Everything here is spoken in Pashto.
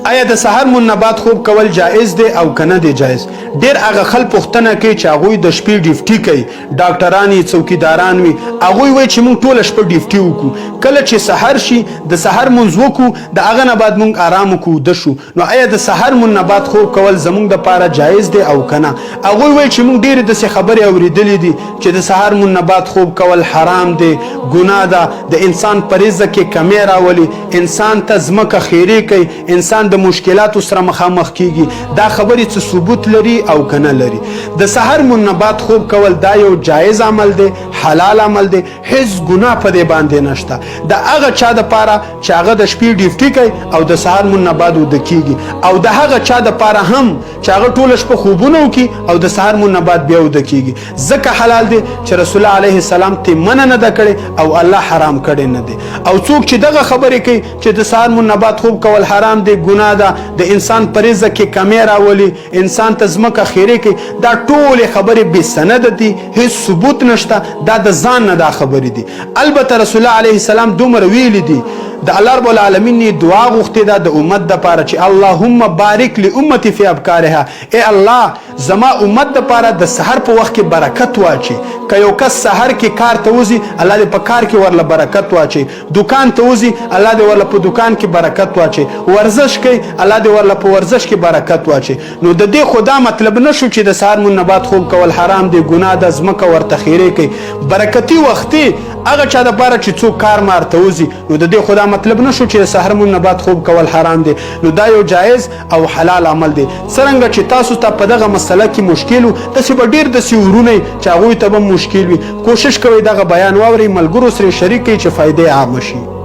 آیا د سحر منبات خوب کول جایز دی او کنه دی جایز؟ ډیر هغه خلک پوښتنه کوي چې هغوی د شپې ډیوټي کوي، ډاکټران یې څوکیداران وي، هغوی وایي چې موږ ټوله شپه ډیوټي وکړو، کله چې سحر شي د سحر منځ وکړو د هغه نه بعد موږ آرام وکړو وده شو. نو آیا د سحر منبات خوب کول زموږ دپاره جایز دی او کنه؟ هغوی وایي چې موږ ډېرې داسې خبرې اورېدلې دي چې د سحر منبات خوب کول حرام دی، ګناه ده، د انسان په رزق کې کمی راولي، انسان ته ځمکه خیرې کوي، انسان د مشکلاتو سره مخامخ کیږي. دا خبرې څه ثبوت لري او کنه لري؟ د سحر منبات خوب کول دا یو جایز عمل دی، حلال عمل دی، هیڅ ګناه په دې باندې نشته. د هغه چا دپاره چې هغه د شپې ډیوټي کوي او د سحر منبات وده کیږي، او د هغه چا دپاره هم چې هغه ټوله شپه خوبونه وکړي او د سحر منبات بیا وده کیږي. ځکه حلال دی چې رسول الله علیه السلام ته منع نه ده کړې او الله حرام کړی نه دی. او څوک چې دغه خبرې کوي چې د سحر منبات خوب کول حرام دی، ګناه ده، د انسان په رزق کې کمی راولي، انسان ته ځمکه خیرې کوي، دا ټولې خبرې بې سنده دي، هیڅ ثبوت نشته، دا د ځان نه دا خبرې دي. البته رسول الله علیه السلام دومره ویلي دي، د الله رب العالمین نه دعا غوښتې ده د امت دپاره چې اللهم بارک لامتی فی ابکارها، ای الله زما امت دپاره د سحر په وخت کې برکت واچي. که یو کس سحر کې کار ته وځي الله دې په کار کې ورله برکت واچي، دکان ته وځي الله دې ورله په دکان کې برکت واچي، ورزش کوي الله دې ورله په ورزش کې برکت واچي. نو د دې خدا مطلب نشو چې د سحر منبات خوب کول حرام دی، ګناه ده، ځمکه ورته خیرې کوي. برکتي وختي هغه چا دپاره چې څوک کار مار ته وځي، نو د دې خدا مطلب نشو چې د سحر منبات خوب کول حرام دی. نو دا یو جایز او حلال عمل دی. څرنګه چې تاسو ته په دغه مسله کې مشکل و، داسې به ډېر داسې ورونه چې هغوی ته به مشکل وي. کوشش کوئ دغه بیان واورئ، ملګرو سره شریک کړئ چې فایدې عامه شي.